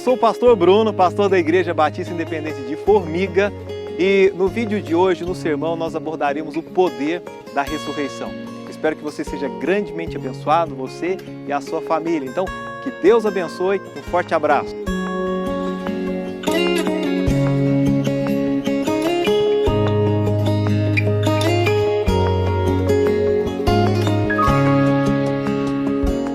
sou o pastor Bruno, pastor da Igreja Batista Independente de Formiga, e no vídeo de hoje, no sermão, nós abordaremos o poder da ressurreição. Espero que você seja grandemente abençoado, você e a sua família. Então, que Deus abençoe, um forte abraço.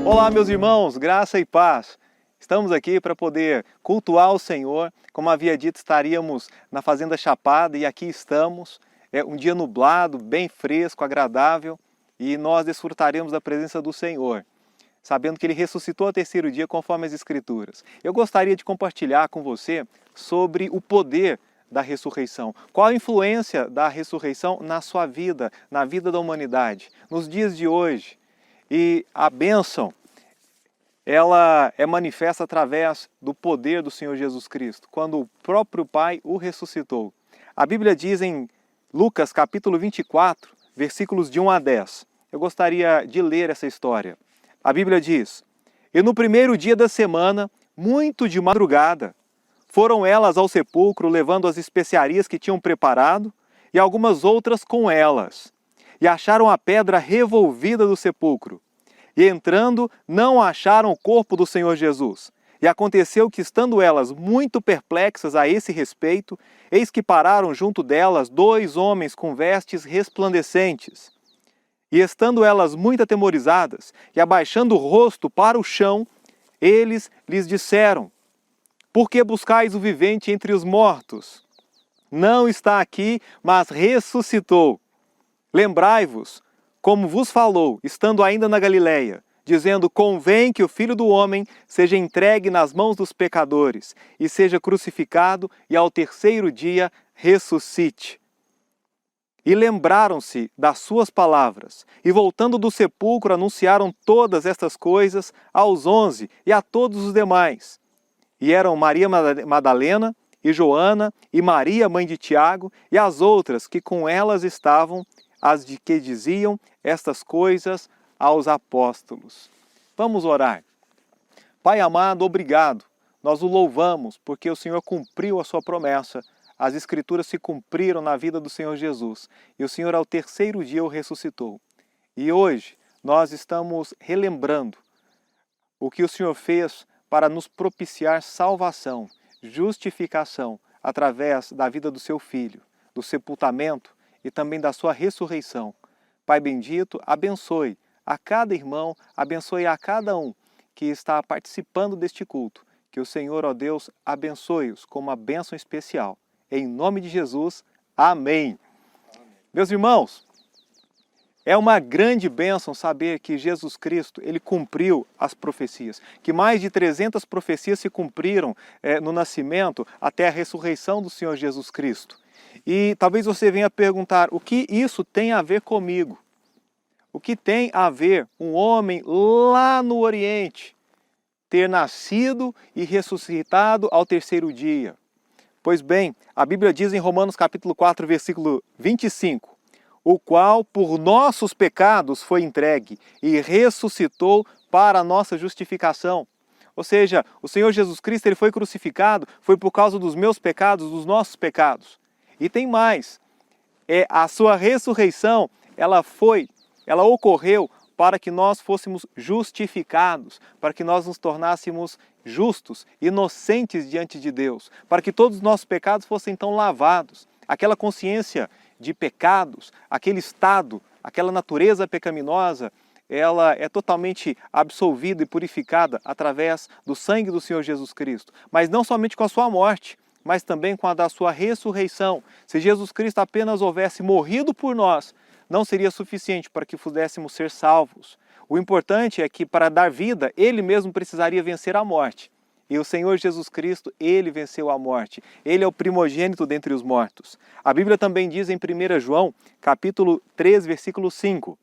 Olá, meus irmãos, graça e paz. Estamos aqui para poder cultuar o Senhor. Como havia dito, estaríamos na Fazenda Chapada e aqui estamos. É um dia nublado, bem fresco, agradável, e nós desfrutaremos da presença do Senhor, sabendo que Ele ressuscitou ao terceiro dia conforme as Escrituras. Eu gostaria de compartilhar com você sobre o poder da ressurreição. Qual a influência da ressurreição na sua vida, na vida da humanidade, nos dias de hoje. E a bênção, ela é manifesta através do poder do Senhor Jesus Cristo, quando o próprio Pai o ressuscitou. A Bíblia diz em Lucas capítulo 24, versículos de 1 a 10. Eu gostaria de ler essa história. A Bíblia diz: "E no primeiro dia da semana, muito de madrugada, foram elas ao sepulcro, levando as especiarias que tinham preparado, e algumas outras com elas. E acharam a pedra revolvida do sepulcro. E entrando, não acharam o corpo do Senhor Jesus. E aconteceu que, estando elas muito perplexas a esse respeito, eis que pararam junto delas 2 homens com vestes resplandecentes. E estando elas muito atemorizadas, e abaixando o rosto para o chão, eles lhes disseram: Por que buscais o vivente entre os mortos? Não está aqui, mas ressuscitou. Lembrai-vos, como vos falou, estando ainda na Galileia, dizendo: Convém que o Filho do Homem seja entregue nas mãos dos pecadores, e seja crucificado, e ao terceiro dia ressuscite. E lembraram-se das suas palavras, e voltando do sepulcro anunciaram todas estas coisas aos 11 e a todos os demais. E eram Maria Madalena, e Joana, e Maria, mãe de Tiago, e as outras que com elas estavam, as de que diziam estas coisas aos apóstolos." Vamos orar. Pai amado, obrigado. Nós o louvamos porque o Senhor cumpriu a sua promessa. As Escrituras se cumpriram na vida do Senhor Jesus. E o Senhor ao terceiro dia o ressuscitou. E hoje nós estamos relembrando o que o Senhor fez para nos propiciar salvação, justificação, através da vida do seu Filho, do sepultamento e também da sua ressurreição. Pai bendito, abençoe a cada irmão, abençoe a cada um que está participando deste culto. Que o Senhor, ó Deus, abençoe-os com uma bênção especial. Em nome de Jesus, amém. Meus irmãos, é uma grande bênção saber que Jesus Cristo, Ele cumpriu as profecias. Que mais de 300 profecias se cumpriram no nascimento até a ressurreição do Senhor Jesus Cristo. E talvez você venha perguntar: o que isso tem a ver comigo? O que tem a ver um homem lá no Oriente ter nascido e ressuscitado ao terceiro dia? Pois bem, a Bíblia diz em Romanos capítulo 4, versículo 25, o qual por nossos pecados foi entregue e ressuscitou para a nossa justificação. Ou seja, o Senhor Jesus Cristo, Ele foi crucificado, foi por causa dos meus pecados, dos nossos pecados. E tem mais, a sua ressurreição, ela ocorreu para que nós fôssemos justificados, para que nós nos tornássemos justos, inocentes diante de Deus, para que todos os nossos pecados fossem então lavados. Aquela consciência de pecados, aquele estado, aquela natureza pecaminosa, ela é totalmente absolvida e purificada através do sangue do Senhor Jesus Cristo. Mas não somente com a sua morte, mas também com a da sua ressurreição. Se Jesus Cristo apenas houvesse morrido por nós, não seria suficiente para que pudéssemos ser salvos. O importante é que, para dar vida, Ele mesmo precisaria vencer a morte. E o Senhor Jesus Cristo, Ele venceu a morte. Ele é o primogênito dentre os mortos. A Bíblia também diz em 1 João, capítulo 3, versículo 5,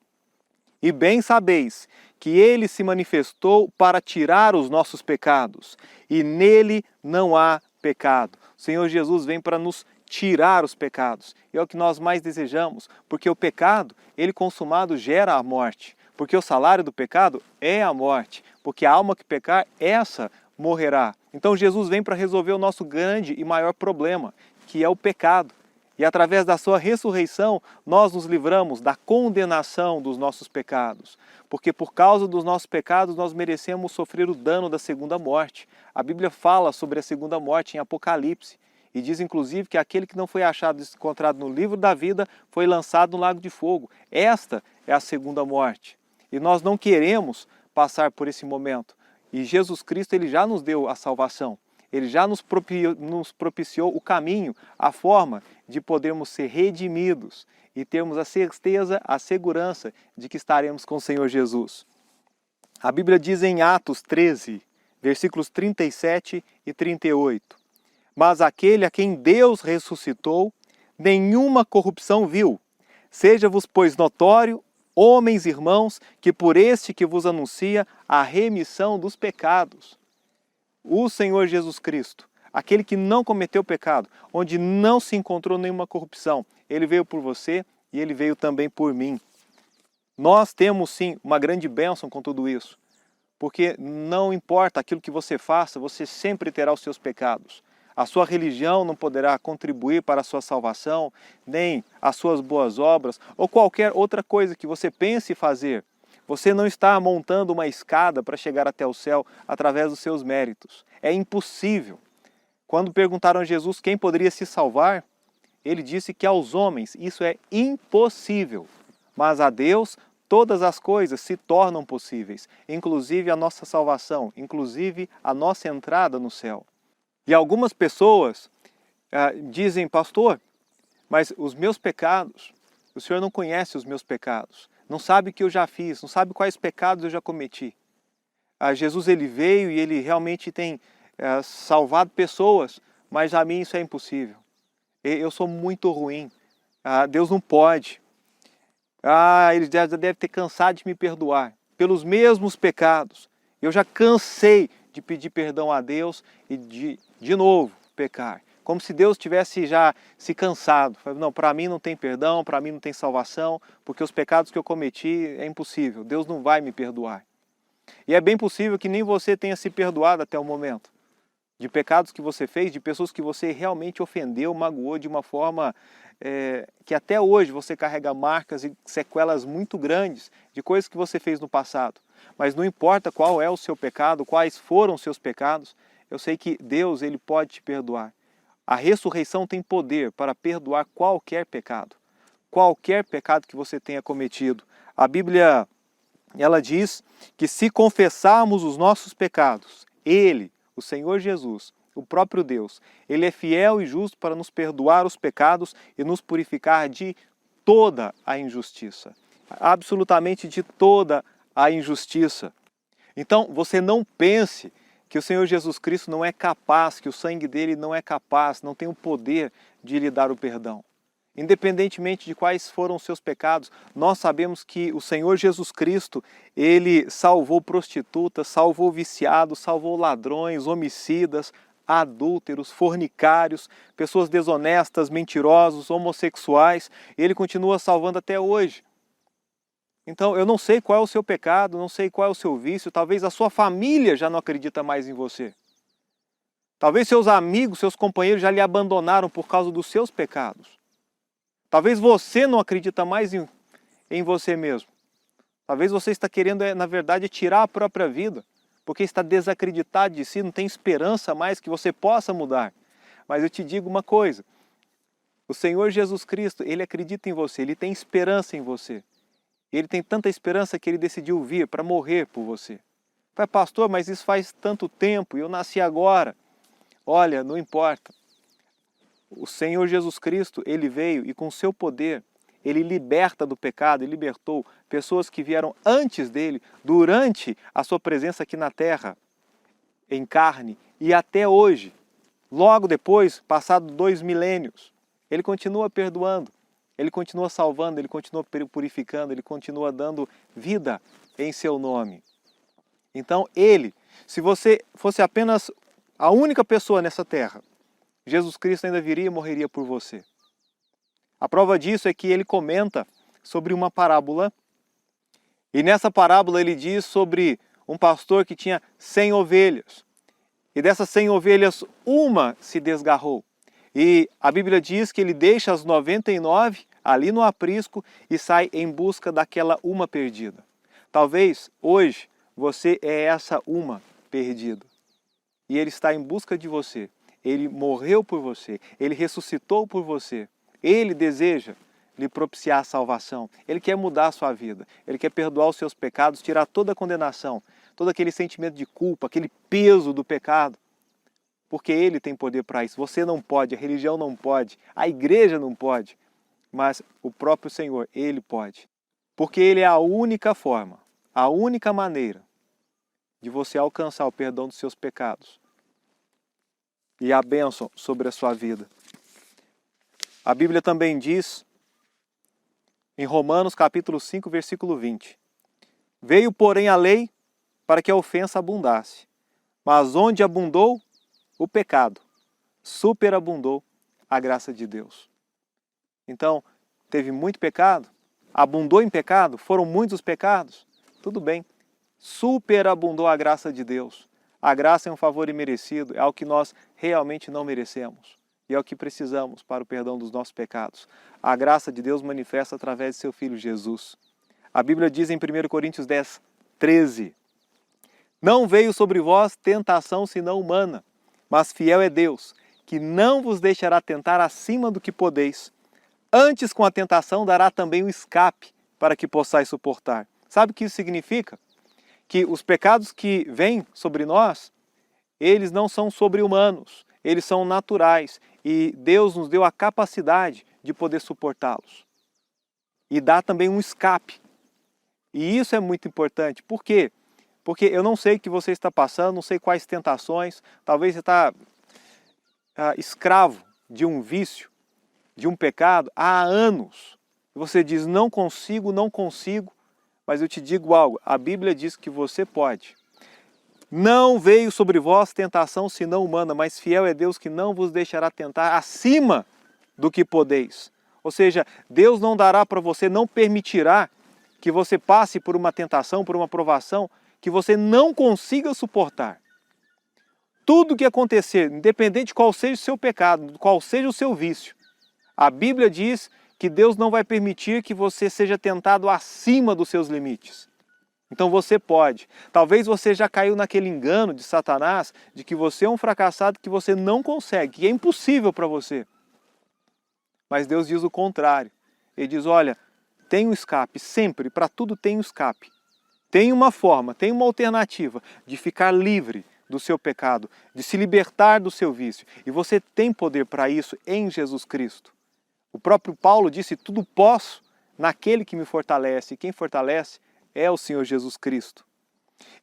E bem sabeis que Ele se manifestou para tirar os nossos pecados, e nele não há pecado. O Senhor Jesus vem para nos tirar os pecados. E é o que nós mais desejamos, porque o pecado, ele consumado, gera a morte. Porque o salário do pecado é a morte. Porque a alma que pecar, essa morrerá. Então Jesus vem para resolver o nosso grande e maior problema, que é o pecado. E através da sua ressurreição, nós nos livramos da condenação dos nossos pecados. Porque por causa dos nossos pecados, nós merecemos sofrer o dano da segunda morte. A Bíblia fala sobre a segunda morte em Apocalipse. E diz inclusive que aquele que não foi achado encontrado no livro da vida foi lançado no lago de fogo. Esta é a segunda morte. E nós não queremos passar por esse momento. E Jesus Cristo, ele já nos deu a salvação. Ele já nos propiciou o caminho, a forma de podermos ser redimidos e termos a certeza, a segurança de que estaremos com o Senhor Jesus. A Bíblia diz em Atos 13, versículos 37 e 38. Mas aquele a quem Deus ressuscitou, nenhuma corrupção viu. Seja-vos, pois, notório, homens e irmãos, que por este que vos anuncia a remissão dos pecados. O Senhor Jesus Cristo, aquele que não cometeu pecado, onde não se encontrou nenhuma corrupção, ele veio por você e ele veio também por mim. Nós temos sim uma grande bênção com tudo isso, porque não importa aquilo que você faça, você sempre terá os seus pecados. A sua religião não poderá contribuir para a sua salvação, nem as suas boas obras, ou qualquer outra coisa que você pense fazer. Você não está montando uma escada para chegar até o céu através dos seus méritos. É impossível. Quando perguntaram a Jesus quem poderia se salvar, ele disse que aos homens isso é impossível. Mas a Deus todas as coisas se tornam possíveis, inclusive a nossa salvação, inclusive a nossa entrada no céu. E algumas pessoas dizem, pastor, mas os meus pecados, o Senhor não conhece os meus pecados. Não sabe o que eu já fiz, não sabe quais pecados eu já cometi. Jesus ele veio e ele realmente tem salvado pessoas, mas a mim isso é impossível. Eu sou muito ruim, Deus não pode. Ele já deve ter cansado de me perdoar pelos mesmos pecados. Eu já cansei de pedir perdão a Deus e de novo pecar. Como se Deus tivesse já se cansado. Não, para mim não tem perdão, para mim não tem salvação, porque os pecados que eu cometi é impossível. Deus não vai me perdoar. E é bem possível que nem você tenha se perdoado até o momento. De pecados que você fez, de pessoas que você realmente ofendeu, magoou de uma forma que até hoje você carrega marcas e sequelas muito grandes de coisas que você fez no passado. Mas não importa qual é o seu pecado, quais foram os seus pecados, eu sei que Deus ele pode te perdoar. A ressurreição tem poder para perdoar qualquer pecado que você tenha cometido. A Bíblia, ela diz que se confessarmos os nossos pecados, Ele, o Senhor Jesus, o próprio Deus, Ele é fiel e justo para nos perdoar os pecados e nos purificar de toda a injustiça. Absolutamente de toda a injustiça. Então, você não pense que o Senhor Jesus Cristo não é capaz, que o sangue dele não é capaz, não tem o poder de lhe dar o perdão. Independentemente de quais foram os seus pecados, nós sabemos que o Senhor Jesus Cristo, ele salvou prostitutas, salvou viciados, salvou ladrões, homicidas, adúlteros, fornicários, pessoas desonestas, mentirosos, homossexuais, e ele continua salvando até hoje. Então, eu não sei qual é o seu pecado, não sei qual é o seu vício, talvez a sua família já não acredita mais em você. Talvez seus amigos, seus companheiros já lhe abandonaram por causa dos seus pecados. Talvez você não acredita mais em você mesmo. Talvez você está querendo, na verdade, tirar a própria vida, porque está desacreditado de si, não tem esperança mais que você possa mudar. Mas eu te digo uma coisa, o Senhor Jesus Cristo, Ele acredita em você, Ele tem esperança em você. Ele tem tanta esperança que ele decidiu vir para morrer por você. Pai, pastor, mas isso faz tanto tempo e eu nasci agora. Olha, não importa. O Senhor Jesus Cristo, ele veio e com seu poder, ele liberta do pecado e libertou pessoas que vieram antes dele, durante a sua presença aqui na terra, em carne, e até hoje. Logo depois, passado 2 milênios, ele continua perdoando. Ele continua salvando, Ele continua purificando, Ele continua dando vida em seu nome. Então Ele, se você fosse apenas a única pessoa nessa terra, Jesus Cristo ainda viria e morreria por você. A prova disso é que Ele comenta sobre uma parábola, e nessa parábola Ele diz sobre um pastor que tinha 100 ovelhas. E dessas 100 ovelhas, uma se desgarrou. E a Bíblia diz que ele deixa as 99 ali no aprisco e sai em busca daquela uma perdida. Talvez hoje você é essa uma perdida. E ele está em busca de você. Ele morreu por você. Ele ressuscitou por você. Ele deseja lhe propiciar a salvação. Ele quer mudar a sua vida. Ele quer perdoar os seus pecados, tirar toda a condenação, todo aquele sentimento de culpa, aquele peso do pecado. Porque Ele tem poder para isso. Você não pode, a religião não pode, a igreja não pode, mas o próprio Senhor, Ele pode. Porque Ele é a única forma, a única maneira de você alcançar o perdão dos seus pecados e a bênção sobre a sua vida. A Bíblia também diz, em Romanos capítulo 5, versículo 20, veio, porém, a lei para que a ofensa abundasse, mas onde abundou o pecado, superabundou a graça de Deus. Então, teve muito pecado, abundou em pecado, foram muitos os pecados, tudo bem, superabundou a graça de Deus. A graça é um favor imerecido, é algo que nós realmente não merecemos. E é o que precisamos para o perdão dos nossos pecados. A graça de Deus manifesta através de seu Filho Jesus. A Bíblia diz em 1 Coríntios 10, 13, não veio sobre vós tentação senão humana, mas fiel é Deus, que não vos deixará tentar acima do que podeis. Antes com a tentação dará também o escape para que possais suportar. Sabe o que isso significa? Que os pecados que vêm sobre nós, eles não são sobre-humanos, eles são naturais e Deus nos deu a capacidade de poder suportá-los. E dá também um escape. E isso é muito importante. Por quê? Porque eu não sei o que você está passando, não sei quais tentações, talvez você está escravo de um vício, de um pecado há anos. Você diz, não consigo, mas eu te digo algo, a Bíblia diz que você pode. Não veio sobre vós tentação senão humana, mas fiel é Deus que não vos deixará tentar acima do que podeis. Ou seja, Deus não dará para você, não permitirá que você passe por uma tentação, por uma provação, que você não consiga suportar. Tudo que acontecer, independente de qual seja o seu pecado, qual seja o seu vício, a Bíblia diz que Deus não vai permitir que você seja tentado acima dos seus limites. Então você pode. Talvez você já caiu naquele engano de Satanás, de que você é um fracassado, que você não consegue, que é impossível para você. Mas Deus diz o contrário. Ele diz, olha, tem um escape, sempre, para tudo tem um escape. Tem uma forma, tem uma alternativa de ficar livre do seu pecado, de se libertar do seu vício. E você tem poder para isso em Jesus Cristo. O próprio Paulo disse, tudo posso naquele que me fortalece. E quem fortalece é o Senhor Jesus Cristo.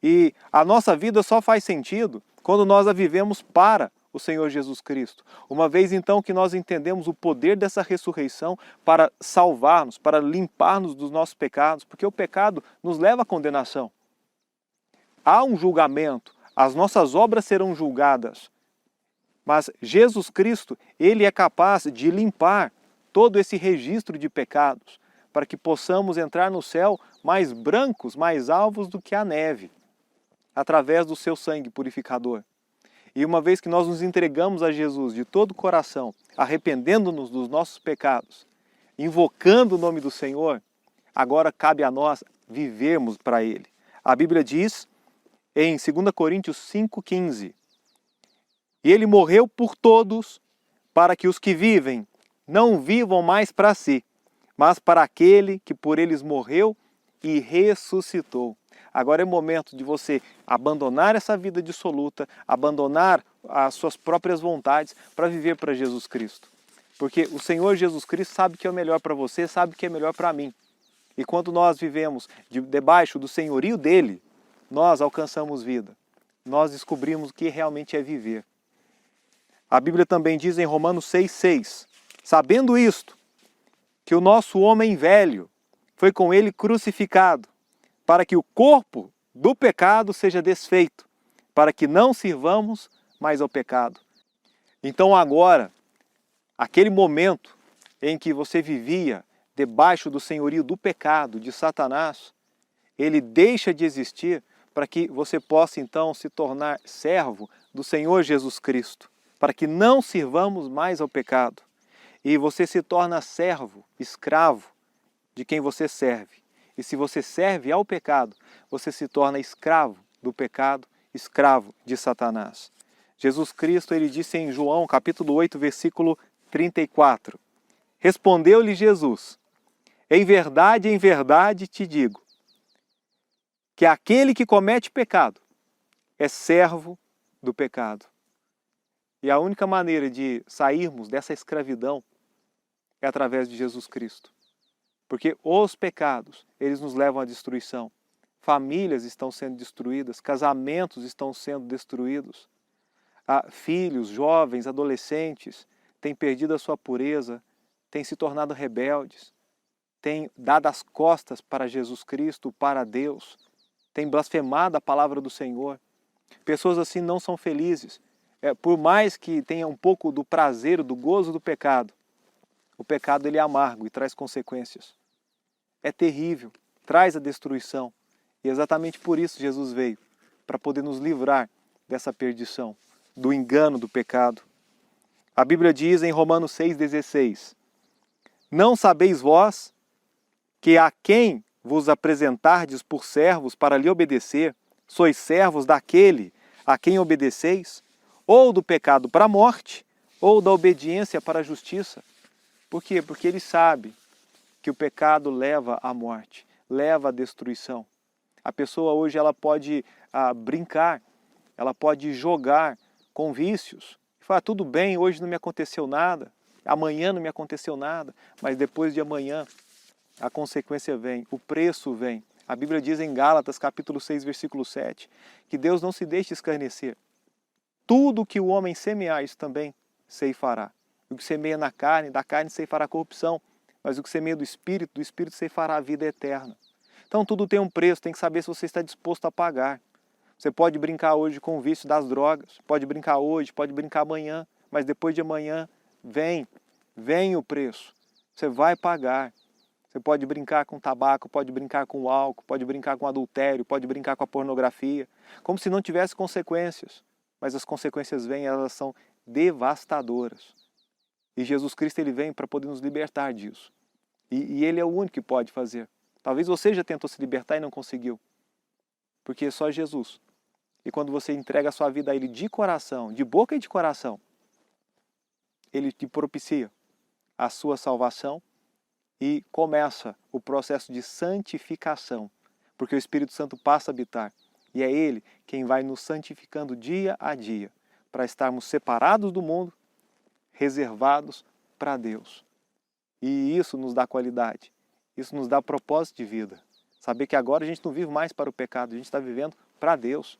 E a nossa vida só faz sentido quando nós a vivemos para o Senhor Jesus Cristo. Uma vez então que nós entendemos o poder dessa ressurreição para salvar-nos, para limpar-nos dos nossos pecados, porque o pecado nos leva à condenação. Há um julgamento, as nossas obras serão julgadas, mas Jesus Cristo, Ele é capaz de limpar todo esse registro de pecados, para que possamos entrar no céu mais brancos, mais alvos do que a neve, através do seu sangue purificador. E uma vez que nós nos entregamos a Jesus de todo o coração, arrependendo-nos dos nossos pecados, invocando o nome do Senhor, agora cabe a nós vivermos para Ele. A Bíblia diz em 2 Coríntios 5,15, e Ele morreu por todos, para que os que vivem não vivam mais para si, mas para aquele que por eles morreu e ressuscitou. Agora é o momento de você abandonar essa vida dissoluta, abandonar as suas próprias vontades para viver para Jesus Cristo. Porque o Senhor Jesus Cristo sabe o que é o melhor para você, sabe o que é melhor para mim. E quando nós vivemos debaixo do senhorio dele, nós alcançamos vida. Nós descobrimos o que realmente é viver. A Bíblia também diz em Romanos 6,6, sabendo isto, que o nosso homem velho foi com ele crucificado, para que o corpo do pecado seja desfeito, para que não sirvamos mais ao pecado. Então agora, aquele momento em que você vivia debaixo do senhorio do pecado, de Satanás, ele deixa de existir para que você possa então se tornar servo do Senhor Jesus Cristo, para que não sirvamos mais ao pecado. E você se torna servo, escravo de quem você serve. E se você serve ao pecado, você se torna escravo do pecado, escravo de Satanás. Jesus Cristo, ele disse em João, capítulo 8, versículo 34. Respondeu-lhe Jesus: em verdade te digo, que aquele que comete pecado é servo do pecado. E a única maneira de sairmos dessa escravidão é através de Jesus Cristo. Porque os pecados, eles nos levam à destruição. Famílias estão sendo destruídas, casamentos estão sendo destruídos. Filhos, jovens, adolescentes têm perdido a sua pureza, têm se tornado rebeldes, têm dado as costas para Jesus Cristo, para Deus, têm blasfemado a palavra do Senhor. Pessoas assim não são felizes. Por mais que tenha um pouco do prazer, do gozo do pecado, o pecado ele é amargo e traz consequências. É terrível, traz a destruição. E exatamente por isso Jesus veio, para poder nos livrar dessa perdição, do engano do pecado. A Bíblia diz em Romanos 6,16: não sabeis vós que a quem vos apresentardes por servos para lhe obedecer, sois servos daquele a quem obedeceis, ou do pecado para a morte, ou da obediência para a justiça. Por quê? Porque ele sabe que o pecado leva à morte, leva à destruição. A pessoa hoje ela pode brincar, ela pode jogar com vícios. Falar, tudo bem, hoje não me aconteceu nada, amanhã não me aconteceu nada, mas depois de amanhã a consequência vem, o preço vem. A Bíblia diz em Gálatas, capítulo 6, versículo 7, que Deus não se deixa escarnecer. Tudo que o homem semear, isso também ceifará. O que semeia na carne, da carne ceifará a corrupção, mas o que semeia do Espírito ceifará a vida eterna. Então tudo tem um preço, tem que saber se você está disposto a pagar. Você pode brincar hoje com o vício das drogas, pode brincar hoje, pode brincar amanhã, mas depois de amanhã vem o preço. Você vai pagar. Você pode brincar com tabaco, pode brincar com álcool, pode brincar com adultério, pode brincar com a pornografia, como se não tivesse consequências. Mas as consequências vêm, elas são devastadoras. E Jesus Cristo ele vem para poder nos libertar disso. E Ele é o único que pode fazer. Talvez você já tentou se libertar e não conseguiu. Porque é só Jesus. E quando você entrega a sua vida a Ele de coração, de boca e de coração, Ele te propicia a sua salvação e começa o processo de santificação. Porque o Espírito Santo passa a habitar. E é Ele quem vai nos santificando dia a dia, para estarmos separados do mundo, reservados para Deus. E isso nos dá qualidade, isso nos dá propósito de vida. Saber que agora a gente não vive mais para o pecado, a gente está vivendo para Deus.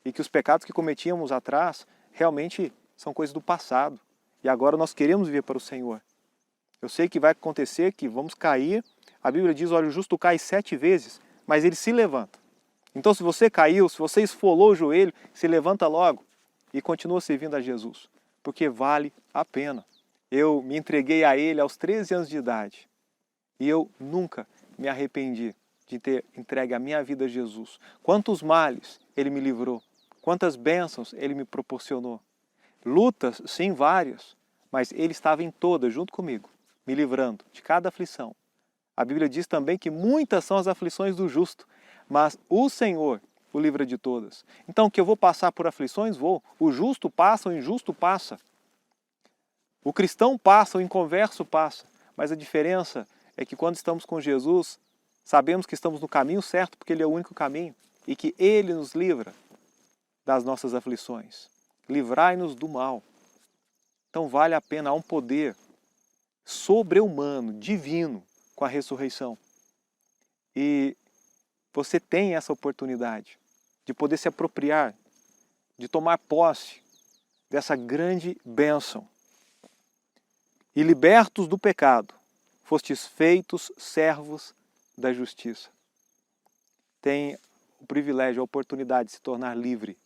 E que os pecados que cometíamos atrás realmente são coisas do passado. E agora nós queremos viver para o Senhor. Eu sei que vai acontecer, que vamos cair. A Bíblia diz, olha, o justo cai 7 vezes, mas ele se levanta. Então se você caiu, se você esfolou o joelho, se levanta logo e continua servindo a Jesus. Porque vale a pena. Eu me entreguei a Ele aos 13 anos de idade. E eu nunca me arrependi de ter entregue a minha vida a Jesus. Quantos males Ele me livrou. Quantas bênçãos Ele me proporcionou. Lutas, sim, várias. Mas Ele estava em todas, junto comigo, me livrando de cada aflição. A Bíblia diz também que muitas são as aflições do justo, mas o Senhor o livra de todas. Então, que eu vou passar por aflições? Vou. O justo passa, o injusto passa. O cristão passa, o inconverso passa. Mas a diferença é que quando estamos com Jesus, sabemos que estamos no caminho certo, porque Ele é o único caminho, e que Ele nos livra das nossas aflições. Livrai-nos do mal. Então vale a pena, há um poder sobre-humano, divino, com a ressurreição. E você tem essa oportunidade de poder se apropriar, de tomar posse dessa grande bênção. E libertos do pecado, fostes feitos servos da justiça. Tem o privilégio, a oportunidade de se tornar livre.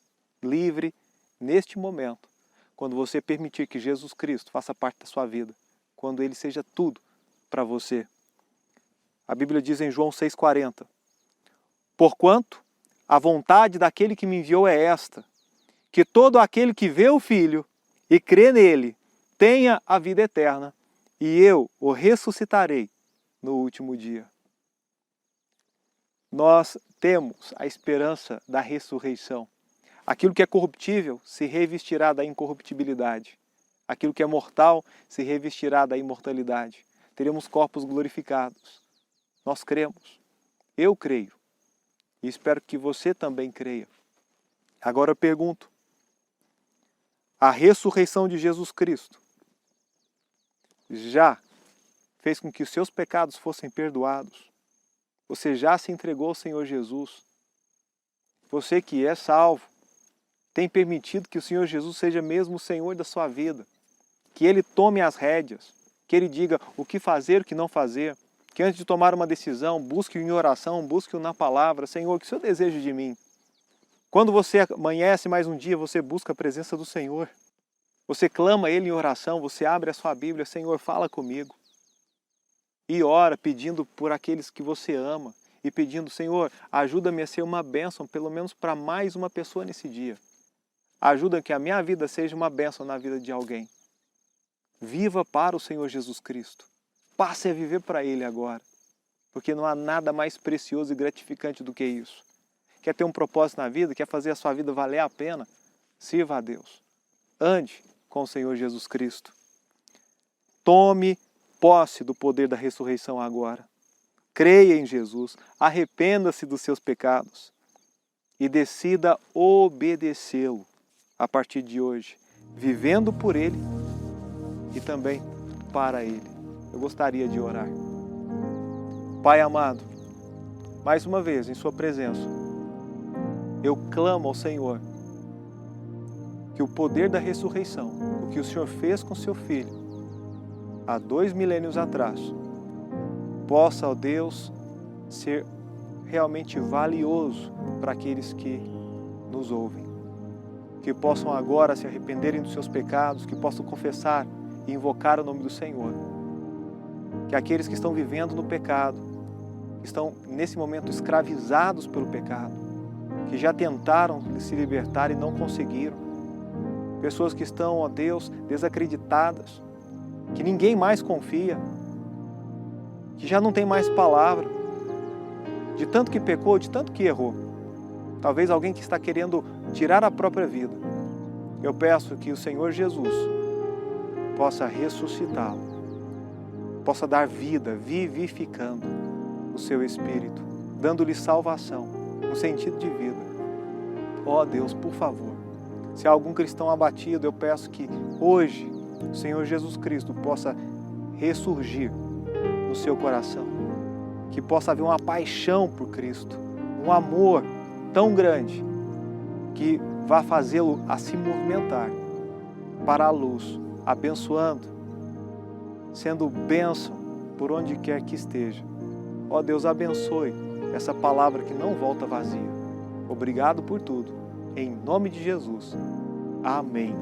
Livre neste momento, quando você permitir que Jesus Cristo faça parte da sua vida, quando Ele seja tudo para você. A Bíblia diz em João 6,40, porquanto a vontade daquele que me enviou é esta, que todo aquele que vê o Filho e crê nele tenha a vida eterna, e eu o ressuscitarei no último dia. Nós temos a esperança da ressurreição. Aquilo que é corruptível se revestirá da incorruptibilidade. Aquilo que é mortal se revestirá da imortalidade. Teremos corpos glorificados. Nós cremos. Eu creio. E espero que você também creia. Agora eu pergunto: a ressurreição de Jesus Cristo já fez com que os seus pecados fossem perdoados? Você já se entregou ao Senhor Jesus? Você que é salvo, tem permitido que o Senhor Jesus seja mesmo o Senhor da sua vida? Que Ele tome as rédeas, que Ele diga o que fazer, o que não fazer, que antes de tomar uma decisão, busque-o em oração, busque-o na palavra. Senhor, o que o Senhor deseja de mim? Quando você amanhece mais um dia, você busca a presença do Senhor. Você clama a Ele em oração, você abre a sua Bíblia, Senhor, fala comigo. E ora pedindo por aqueles que você ama e pedindo, Senhor, ajuda-me a ser uma bênção, pelo menos para mais uma pessoa nesse dia. Ajuda que a minha vida seja uma bênção na vida de alguém. Viva para o Senhor Jesus Cristo. Passe a viver para Ele agora, porque não há nada mais precioso e gratificante do que isso. Quer ter um propósito na vida? Quer fazer a sua vida valer a pena? Sirva a Deus. Ande com o Senhor Jesus Cristo. Tome posse do poder da ressurreição agora. Creia em Jesus, arrependa-se dos seus pecados e decida obedecê-lo a partir de hoje, vivendo por Ele e também para Ele. Eu gostaria de orar. Pai amado, mais uma vez em Sua presença, eu clamo ao Senhor que o poder da ressurreição, o que o Senhor fez com Seu Filho há 2 milênios atrás, possa, ó Deus, ser realmente valioso para aqueles que nos ouvem. Que possam agora se arrependerem dos seus pecados, que possam confessar e invocar o nome do Senhor. Que aqueles que estão vivendo no pecado, que estão nesse momento escravizados pelo pecado, que já tentaram se libertar e não conseguiram, pessoas que estão, ó Deus, desacreditadas, que ninguém mais confia, que já não tem mais palavra, de tanto que pecou, de tanto que errou. Talvez alguém que está querendo tirar a própria vida. Eu peço que o Senhor Jesus possa ressuscitá-lo, possa dar vida, vivificando o seu espírito, dando-lhe salvação, um sentido de vida. Ó Deus, por favor, se há algum cristão abatido, eu peço que hoje o Senhor Jesus Cristo possa ressurgir no seu coração, que possa haver uma paixão por Cristo, um amor tão grande que vá fazê-lo a se movimentar para a luz, abençoando, sendo bênção por onde quer que esteja. Ó Deus, abençoe essa palavra que não volta vazia. Obrigado por tudo. Em nome de Jesus. Amém.